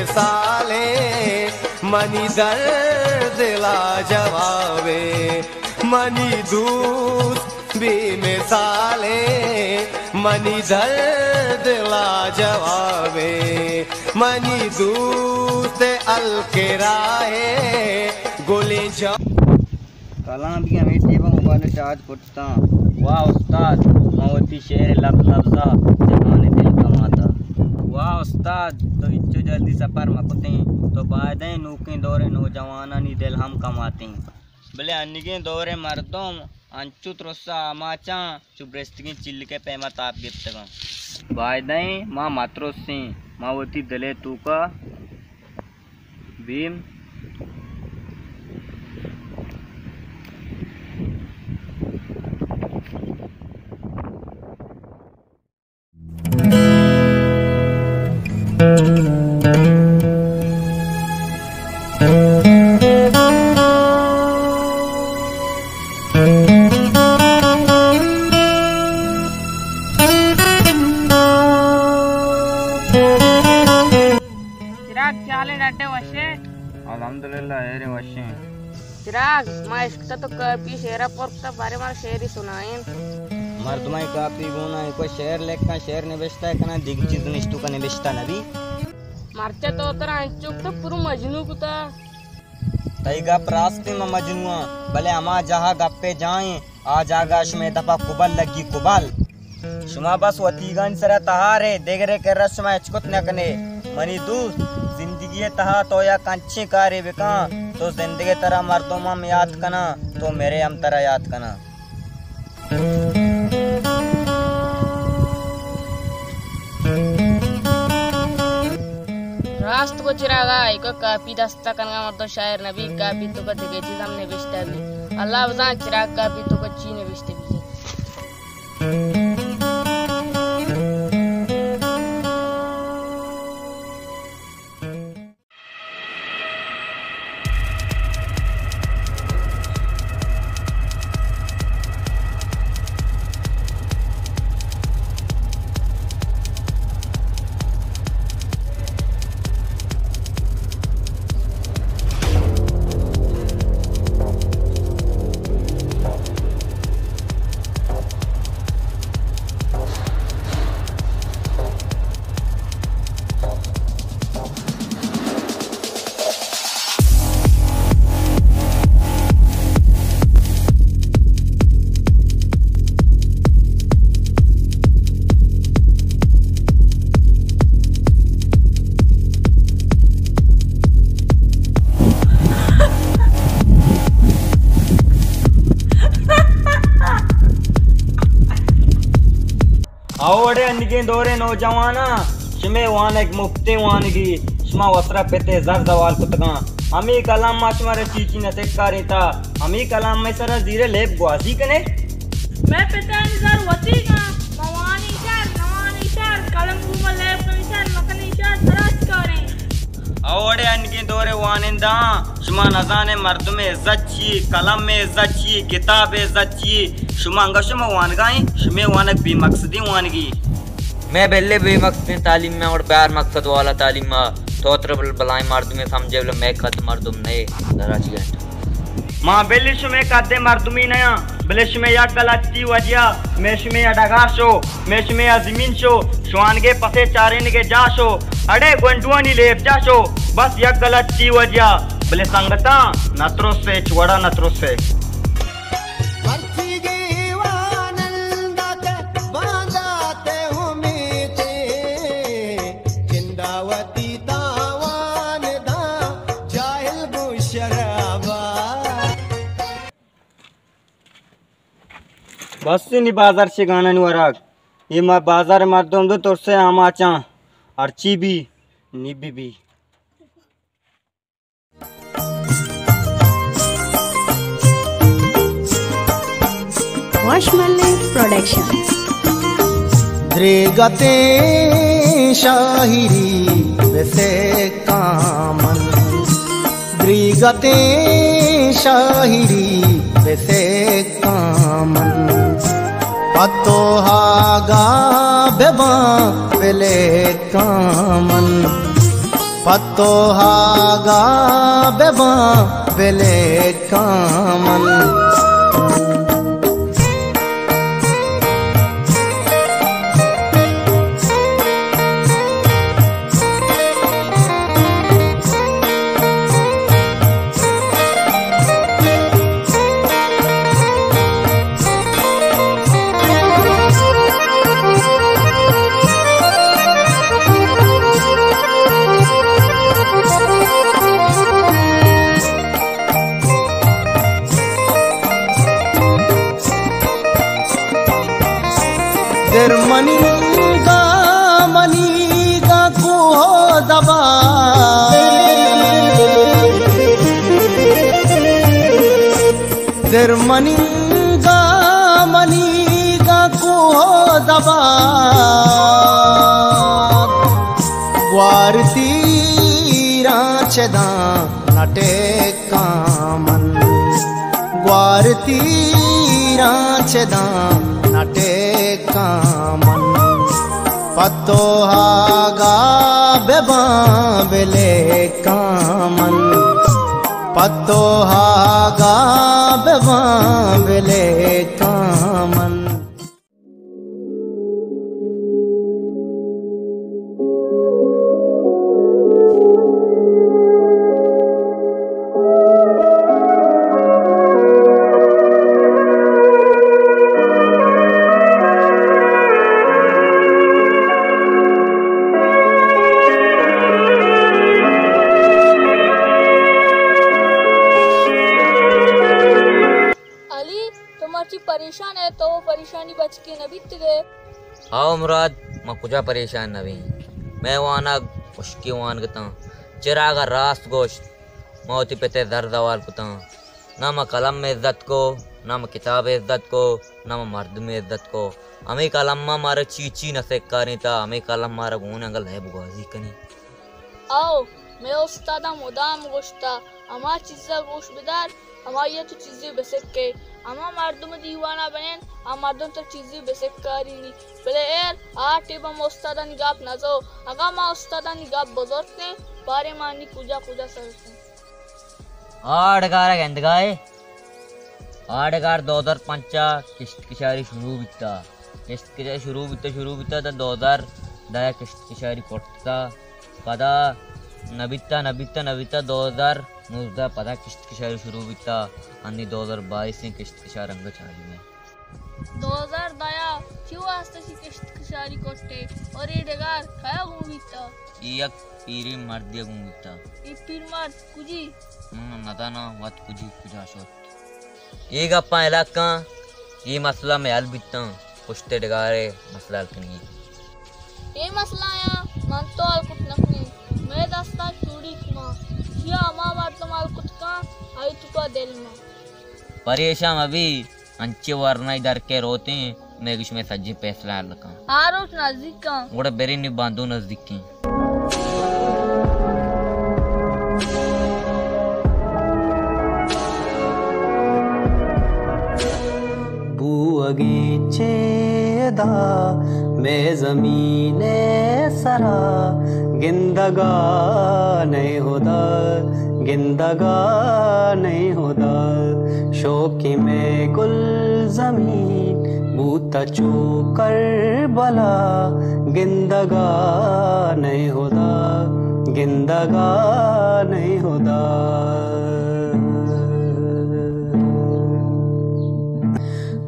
मिसाले money दर्द ला जवाबे money दूस भी मिसाले मनी दर्द ला जवाबे मनी दूस अलकिराए गोले जा कलाम भी हमें मोबाइल चार्ज करता। वाह उस्ताद मौती शेर लफ्ज़ा जहाने दिल कमाता। वाह उस्ताद तो इच्चो जल्दी सफ़र मकते तो बादें नूके दौरे नौजवाना नी दिल हम कमाते भले अन्निगे दौरे मर्दों अंचु त्रोसा आमाचा चुब्रेस्तगी चिल्ल के पैमा ताप गिफ्तगा बादें माँ मात्रोसी मावती दले तूका भीम अल्हम्दुलिल्लाह हेरे वशे चिराग मैं इसका तो कभी शेरा पर तो बारे बार शेर ही सुनाए मर्दमाई काफी गुना है कोई शेर लेकर शेर ने बेचता है कना दिग चीज निष्ठु का ने बेचता नबी मरते तो उतर अंचुक तो पूरा मजनू कुता तई गप रास्ते में मजनुआ भले अमा जहां गप्पे जाएं आ जागा में दफा कुबल लगी कुबल शुमा बस वतीगन सरा तहारे देगरे के रस में चकुत न कने मनी दूस जिंदगी तहा तो या कंचे कारे बेका तो जिंदगी तरह मर्दों में याद कना तो मेरे हम तरह याद कना रास्त को चिरागा एको काफी दस्ता कनगा मर्दो शायर नबी काफी तो का दिगे चीज हमने बेचता भी अल्लाह वज़ा चिराग काफी तो को चीने बेचते भी आवड़े अन्निगे दौरे नौजवाना शिमे वान एक मुफ्ते वानगी शिमा वस्त्रा पेते जर जवाल कुतगा हमी कलाम माशमारे चीची न सेकारी था हमी कलाम में सरा जीरे लेब ग्वाजी कने मैं पेते निजार वती का नवानी शर कलम गुमा लेब निजार मकनी शर तराश करे आवड़े अन्निगे दौरे वानिंदा शिमा नजाने मर्द में इज्जत छी कलम में इज्जत छी किताब इज्जत छी शुमा अंगशुमा वानगाई शुमे वानक भी मकसदी वानगी मैं बेल्ले भी मकसद तालीम में और प्यार मकसद वाला तालीम में तोत्र बलाई मर्द में समझे बोले मैं खत मर्दुम नए दराज गंट मां बेल्ले शुमे कदे मर्दुमी नया बेल्ले शुमे या गलती वजह मैं शुमे या डगार शो मैं शुमे या जमीन शो शुआन के पसे चारेन के जा शो अड़े गुंडुआनी लेप जा शो बस या गलती वजह बेल्ले संगता नत्रो से चुड़ा नत्रो से बस नहीं बाजार से गाना नहीं वराग ये मैं बाजार मर्दों दो तो से हम आचा अर्ची भी निबी भी वाशमैलन प्रोडक्शंस द्रेगते शाहिरी वैसे कामन द्रेगते शाहिरी वैसे कामन पतो हागा बेबा पेले कामन पत्तो हागा बेबा बेले कामन मनीगा कुहो दबा मनीगा कुहो दबा वारती रांचदा नटे कामन वारती रांचदा नटे कामन पत्तो हागा बेबा बेले कामन पत्तो हागा बेबा बेले कामन परेशान है तो वो परेशानी बच के न बीत गए। आओ मुराद मैं कुछ परेशान नवी मैं वाना उसकी वान गता चिरागा रास्त गोश्त मौती पे ते दर्द वाल कुता ना मैं कलम में इज्जत को ना मैं किताब इज्जत को ना मैं मर्द में इज्जत को हमें कलम में मारे चीची न से करी था हमें कलम मारे गुण अंगल है बुगाजी कनी आओ मैं उस्तादा मुदाम गोश्ता अमा चीज़ा गोश्त बिदार हमारी ये तो चीज़ें बेसिक के अमा मर्दों में दीवाना बने हम मर्दों तो चीज़ें बेसिक करी नहीं पहले यार आटे बम उस्तादा निगाब ना जो अगर माँ उस्तादा निगाब बुजुर्ग ने बारे मानी कुजा सरते आड़गार गंदगाए आड़गार 2005 किश्त की शायरी शुरू बिता तो 2010 किश्त की शायरी कोटता पदा नबीता 2019 पता किश्त की शायरी शुरू बिता अन्नी 2022 से किश्त की शायरी रंग छाड़ी में 2010 क्यों आस्ते से किश्त की शायरी कोटे और ये डगार खाया घूमिता एक पीरी मर्दिया घूमिता ये पीर मर्द कुजी नता ना वत कुजी कुजा शोत एक अपना इलाका ये मसला में हल बिता पुश्ते डगारे मसला हल करनी ये मसला या मन तो हल कुछ नकनी मैं दस्ता चूड़ी कुमा या अमा मर्द माल कुछ का आई तुका दिल में परेशान अभी अंचे वरना इधर के रोते हैं मैं कुछ में सज्जी फैसला लगा आरोज नजदीक का उड़े बेरी नहीं बांधो नजदीक की बू अगीचेदा मैं जमीने सरा गिंदगा नहीं होदा शोकी में गुल जमीन बूता चूकर बला गिंदगा नहीं होदा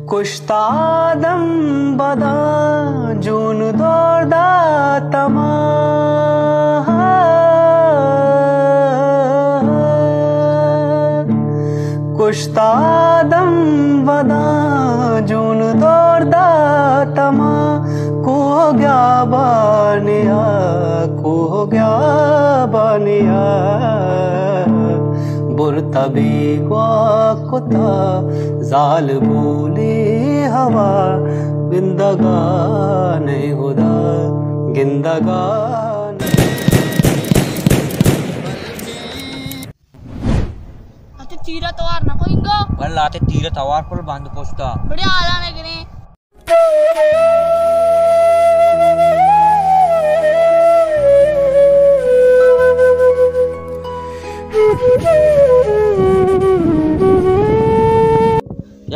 कुश्तादम बदा जून दौड़दा तमा कुश्तादम बदा जून दौड़दा तमा को गया बानिया बुरतबी कुता जाल बोले हवा गिंदगा नहीं होदा गिंदगा तीरा तवार ना कोइंगो बल लाते तीरा तवार पर बांध पोछता बड़े आला ने गिने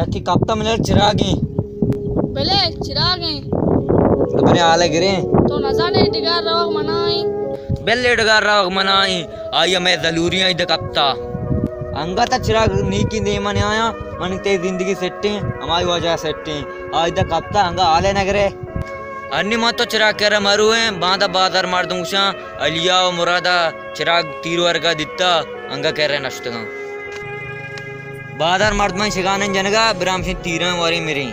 रखी कापता मिले चिरागी पहले चिराग हैं तो बने आले गिरे तो न जाने डिगार रवा मनाई बेले डगार राव मनाई आया मैं जलूरियां इधर कापता अंगा ता चिराग नीकी दे मने आया मन ते जिंदगी सेट्टे हमारी वजह सेट्टे आज इधर कापता अंगा आले नगरे अन्नी मत तो चिराग कह रहा मरू है बांधा बाजार मार दूंगा अलिया और मुरादा चिराग तीर वर्गा दिता अंगा कह रहे नष्टगा बाजार मर्द में शिकाने जनगा ब्राह्म से तीर वारी मेरी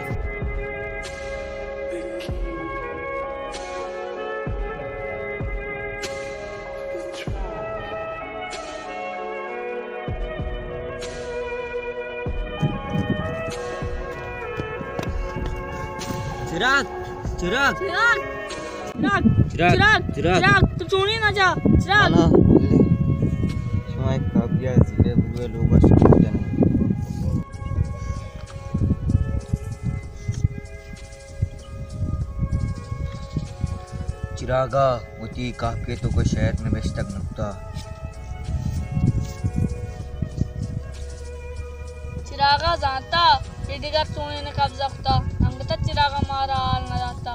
चिराग चिराग चिराग चिराग चिराग चिराग चिराग चिराग तू छोड़ी ना जा चिराग समय काबिया जिले बुए लोग जन चिरागा उती काफी तो को शहर में बेश तक नुकता चिरागा जानता ये डिगर सोने ने कब्जा खुदा अंगता चिरागा मारा हाल न जाता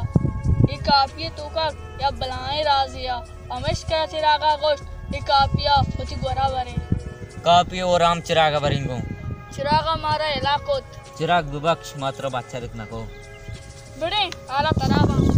ये काफिया तो का या बलाएं राजिया हमेश का चिरागा गोश्त ये काफिया उती गोरा बरे कापी और राम चिराग बरिंगो चिरागा मारा इलाकोत चिराग विबक्ष मात्र बादशाह को बड़े आला तराबा